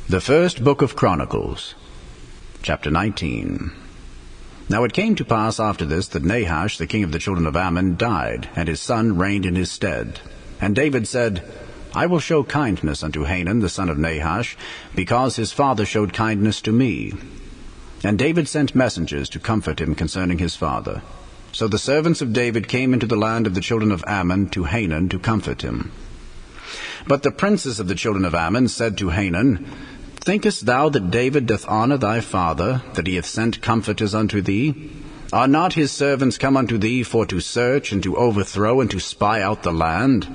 The first book of Chronicles, Chapter 19. Now it came to pass after this that Nahash, the king of the children of Ammon, died, and his son reigned in his stead. And David said, I will show kindness unto Hanun the son of Nahash, because his father showed kindness to me. And David sent messengers to comfort him concerning his father. So the servants of David came into the land of the children of Ammon to Hanun to comfort him. But the princes of the children of Ammon said to Hanun, Thinkest thou that David doth honor thy father, that he hath sent comforters unto thee? Are not his servants come unto thee for to search, and to overthrow, and to spy out the land?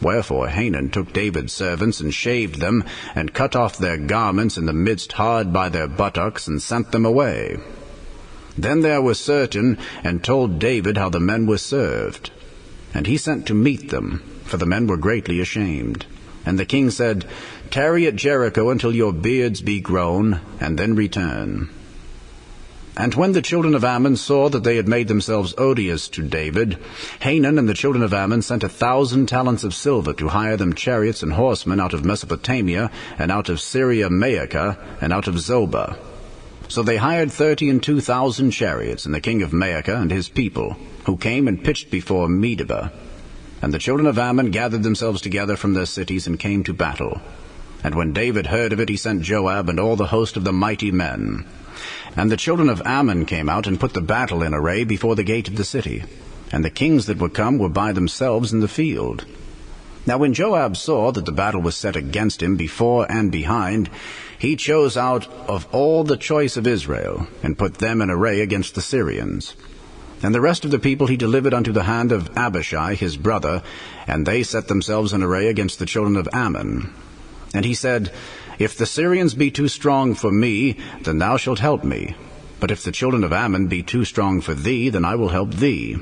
Wherefore Hanun took David's servants, and shaved them, and cut off their garments in the midst hard by their buttocks, and sent them away. Then there were certain, and told David how the men were served. And he sent to meet them, for the men were greatly ashamed. And the king said, Tarry at Jericho until your beards be grown, and then return. And when the children of Ammon saw that they had made themselves odious to David, Hanun and the children of Ammon sent 1,000 talents of silver to hire them chariots and horsemen out of Mesopotamia, and out of Syria Maacah, and out of Zobah. So they hired 32,000 chariots, and the king of Maacah and his people, who came and pitched before Medeba. And the children of Ammon gathered themselves together from their cities, and came to battle. And when David heard of it, he sent Joab and all the host of the mighty men. And the children of Ammon came out, and put the battle in array before the gate of the city. And the kings that were come were by themselves in the field. Now when Joab saw that the battle was set against him before and behind, he chose out of all the choice of Israel, and put them in array against the Syrians. And the rest of the people he delivered unto the hand of Abishai his brother, and they set themselves in array against the children of Ammon. And he said, If the Syrians be too strong for me, then thou shalt help me. But if the children of Ammon be too strong for thee, then I will help thee.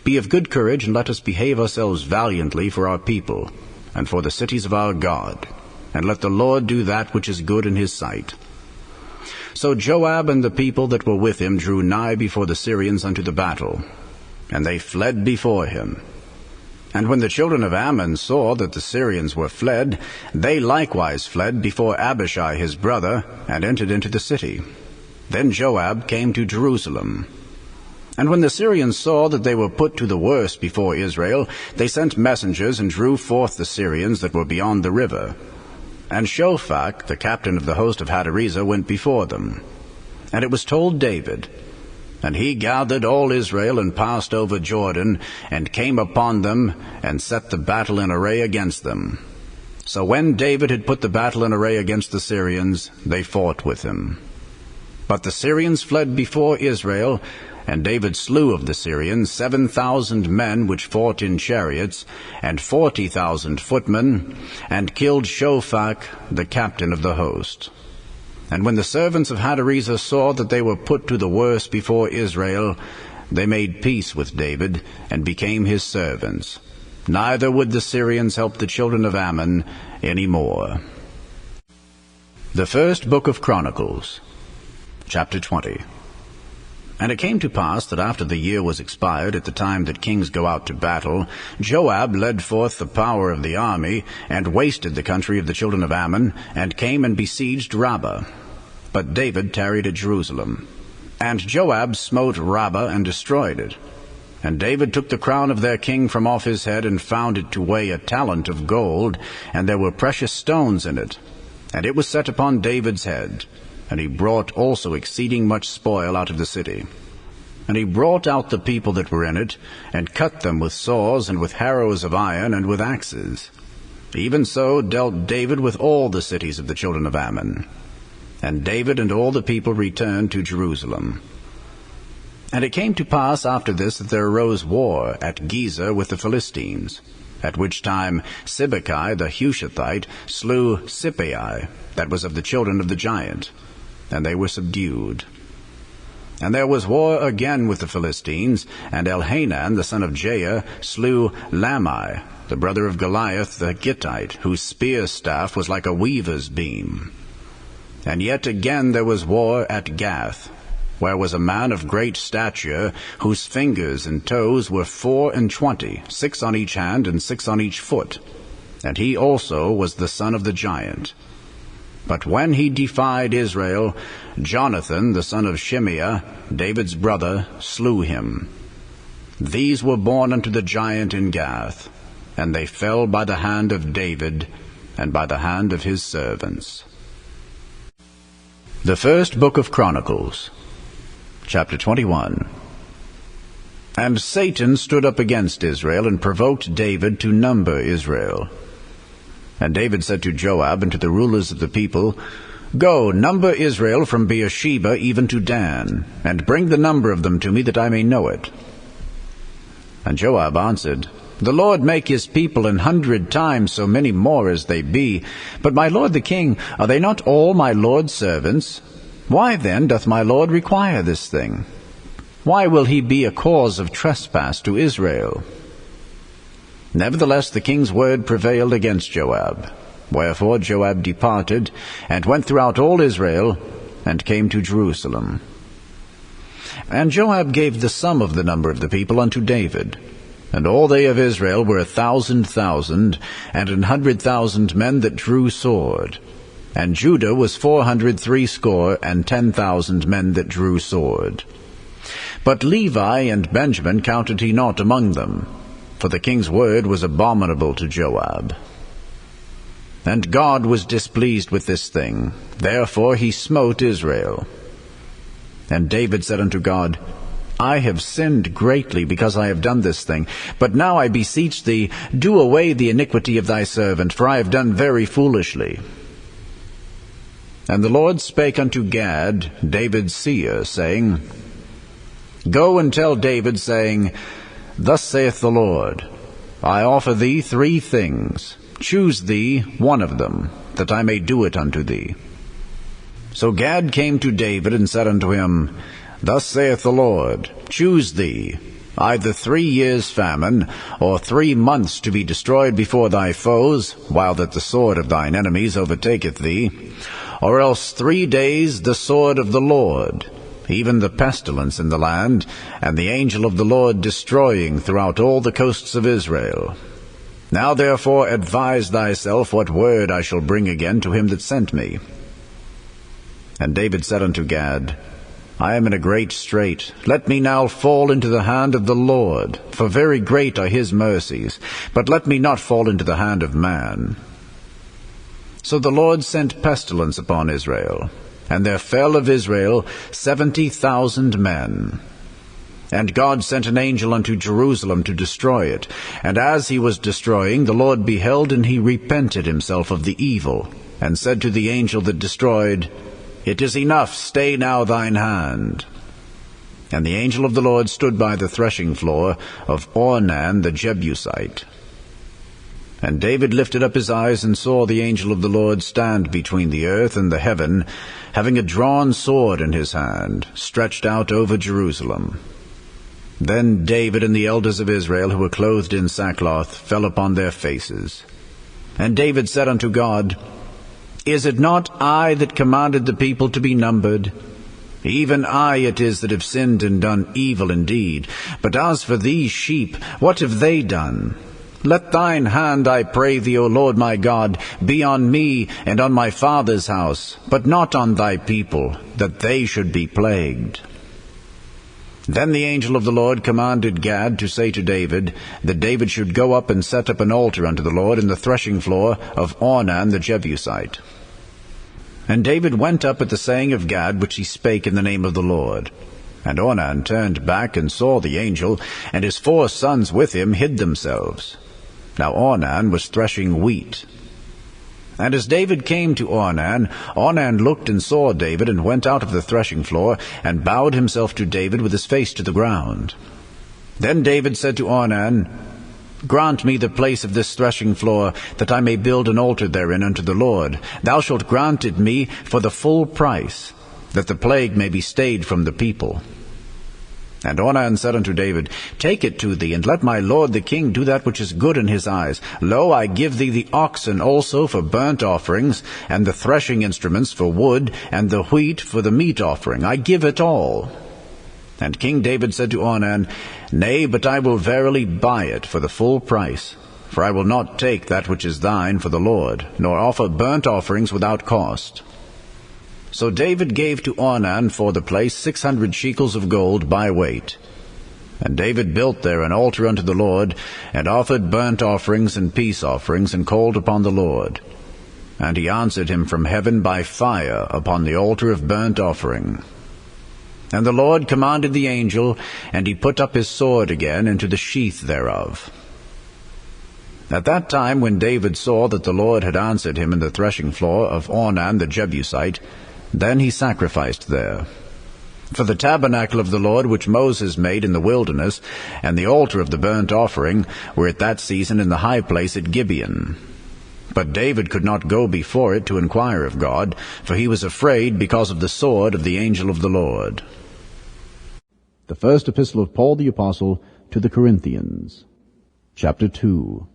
Be of good courage, and let us behave ourselves valiantly for our people, and for the cities of our God, and let the Lord do that which is good in his sight. So Joab and the people that were with him drew nigh before the Syrians unto the battle, and they fled before him. And when the children of Ammon saw that the Syrians were fled, they likewise fled before Abishai his brother, and entered into the city. Then Joab came to Jerusalem. And when the Syrians saw that they were put to the worse before Israel, they sent messengers, and drew forth the Syrians that were beyond the river. And Shophach, the captain of the host of Hadarezer, went before them. And it was told David. And he gathered all Israel, and passed over Jordan, and came upon them, and set the battle in array against them. So when David had put the battle in array against the Syrians, they fought with him. But the Syrians fled before Israel, and David slew of the Syrians 7,000 men which fought in chariots, and 40,000 footmen, and killed Shophach, the captain of the host. And when the servants of Hadarezer saw that they were put to the worse before Israel, they made peace with David, and became his servants. Neither would the Syrians help the children of Ammon any more. The first book of Chronicles, Chapter 20. And it came to pass that after the year was expired, at the time that kings go out to battle, Joab led forth the power of the army, and wasted the country of the children of Ammon, and came and besieged Rabbah. But David tarried at Jerusalem. And Joab smote Rabbah, and destroyed it. And David took the crown of their king from off his head, and found it to weigh 1 talent of gold, and there were precious stones in it. And it was set upon David's head. And he brought also exceeding much spoil out of the city. And he brought out the people that were in it, and cut them with saws, and with harrows of iron, and with axes. Even so dealt David with all the cities of the children of Ammon. And David and all the people returned to Jerusalem. And it came to pass after this that there arose war at Gezer with the Philistines, at which time Sibbechai the Hushathite slew Sippai, that was of the children of the giant, and they were subdued. And there was war again with the Philistines, and Elhanan the son of Jair slew Lamai, the brother of Goliath the Gittite, whose spear staff was like a weaver's beam. And yet again there was war at Gath, where was a man of great stature, whose fingers and toes were 24, 6 on each hand and 6 on each foot. And he also was the son of the giant. But when he defied Israel, Jonathan, the son of Shimeah, David's brother, slew him. These were born unto the giant in Gath, and they fell by the hand of David, and by the hand of his servants. The first book of Chronicles, chapter 21. And Satan stood up against Israel, and provoked David to number Israel. And David said to Joab and to the rulers of the people, Go, number Israel from Beersheba even to Dan, and bring the number of them to me, that I may know it. And Joab answered, The Lord make his people 100 times so many more as they be. But my lord the king, are they not all my lord's servants? Why then doth my lord require this thing? Why will he be a cause of trespass to Israel? Nevertheless the king's word prevailed against Joab. Wherefore Joab departed, and went throughout all Israel, and came to Jerusalem. And Joab gave the sum of the number of the people unto David. And all they of Israel were 1,000,000, and 100,000 men that drew sword. And Judah was 460 men that drew sword. But Levi and Benjamin counted he not among them, for the king's word was abominable to Joab. And God was displeased with this thing, therefore he smote Israel. And David said unto God, I have sinned greatly because I have done this thing. But now I beseech thee, do away the iniquity of thy servant, for I have done very foolishly. And the Lord spake unto Gad, David's seer, saying, Go and tell David, saying, Thus saith the Lord, I offer thee 3 things. Choose thee one of them, that I may do it unto thee. So Gad came to David, and said unto him, Thus saith the Lord, Choose thee either 3 years' famine, or 3 months to be destroyed before thy foes, while that the sword of thine enemies overtaketh thee, or else 3 days the sword of the Lord, even the pestilence in the land, and the angel of the Lord destroying throughout all the coasts of Israel. Now therefore advise thyself what word I shall bring again to him that sent me. And David said unto Gad, I am in a great strait. Let me now fall into the hand of the Lord, for very great are his mercies, but let me not fall into the hand of man. So the Lord sent pestilence upon Israel, and there fell of Israel 70,000 men. And God sent an angel unto Jerusalem to destroy it. And as he was destroying, the Lord beheld, and he repented himself of the evil, and said to the angel that destroyed, It is enough, stay now thine hand. And the angel of the Lord stood by the threshing floor of Ornan the Jebusite. And David lifted up his eyes, and saw the angel of the Lord stand between the earth and the heaven, having a drawn sword in his hand, stretched out over Jerusalem. Then David and the elders of Israel, who were clothed in sackcloth, fell upon their faces. And David said unto God, Is it not I that commanded the people to be numbered? Even I it is that have sinned and done evil indeed. But as for these sheep, what have they done? Let thine hand, I pray thee, O Lord my God, be on me and on my father's house, but not on thy people, that they should be plagued. Then the angel of the Lord commanded Gad to say to David, that David should go up and set up an altar unto the Lord in the threshing floor of Ornan the Jebusite. And David went up at the saying of Gad, which he spake in the name of the Lord. And Ornan turned back and saw the angel, and his 4 sons with him hid themselves. Now Ornan was threshing wheat. And as David came to Ornan, Ornan looked and saw David, and went out of the threshing floor, and bowed himself to David with his face to the ground. Then David said to Ornan, Grant me the place of this threshing floor, that I may build an altar therein unto the Lord. Thou shalt grant it me for the full price, that the plague may be stayed from the people. And Ornan said unto David, Take it to thee, and let my lord the king do that which is good in his eyes. Lo, I give thee the oxen also for burnt offerings, and the threshing instruments for wood, and the wheat for the meat offering. I give it all. And King David said to Ornan, Nay, but I will verily buy it for the full price, for I will not take that which is thine for the Lord, nor offer burnt offerings without cost. So David gave to Ornan for the place 600 shekels of gold by weight. And David built there an altar unto the Lord, and offered burnt offerings and peace offerings, and called upon the Lord. And he answered him from heaven by fire upon the altar of burnt offering. And the Lord commanded the angel, and he put up his sword again into the sheath thereof. At that time, when David saw that the Lord had answered him in the threshing floor of Ornan the Jebusite, then he sacrificed there. For the tabernacle of the Lord which Moses made in the wilderness, and the altar of the burnt offering, were at that season in the high place at Gibeon. But David could not go before it to inquire of God, for he was afraid because of the sword of the angel of the Lord. The first epistle of Paul the Apostle to the Corinthians, chapter 2.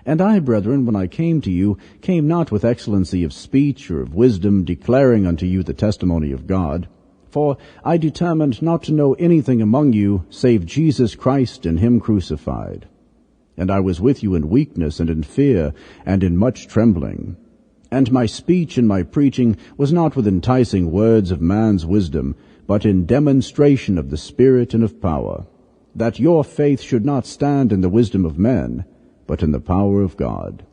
And I, brethren, when I came to you, came not with excellency of speech or of wisdom, declaring unto you the testimony of God. For I determined not to know anything among you, save Jesus Christ and him crucified. And I was with you in weakness and in fear and in much trembling. And my speech and my preaching was not with enticing words of man's wisdom, but in demonstration of the Spirit and of power, that your faith should not stand in the wisdom of men, but in the power of God.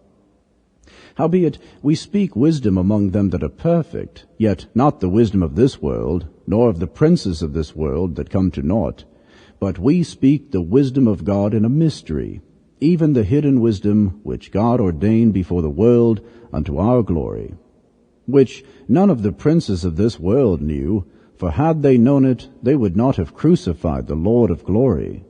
Howbeit we speak wisdom among them that are perfect, yet not the wisdom of this world, nor of the princes of this world that come to naught, but we speak the wisdom of God in a mystery, even the hidden wisdom which God ordained before the world unto our glory, which none of the princes of this world knew, for had they known it, they would not have crucified the Lord of glory.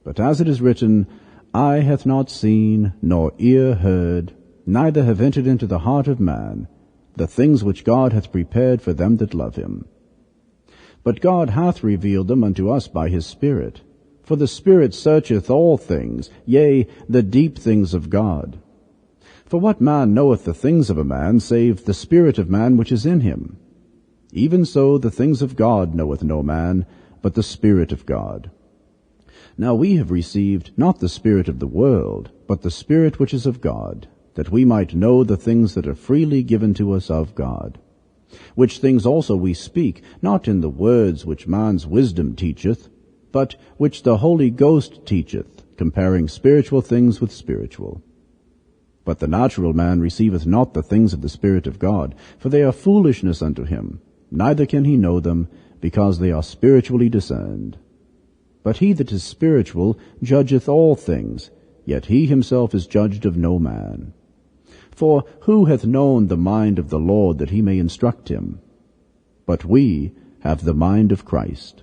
But as it is written, Eye hath not seen, nor ear heard, neither have entered into the heart of man, the things which God hath prepared for them that love him. But God hath revealed them unto us by his Spirit. For the Spirit searcheth all things, yea, the deep things of God. For what man knoweth the things of a man, save the spirit of man which is in him? Even so the things of God knoweth no man, but the Spirit of God. Now we have received not the spirit of the world, but the Spirit which is of God, that we might know the things that are freely given to us of God. Which things also we speak, not in the words which man's wisdom teacheth, but which the Holy Ghost teacheth, comparing spiritual things with spiritual. But the natural man receiveth not the things of the Spirit of God, for they are foolishness unto him, neither can he know them, because they are spiritually discerned. But he that is spiritual judgeth all things, yet he himself is judged of no man. For who hath known the mind of the Lord that he may instruct him? But we have the mind of Christ.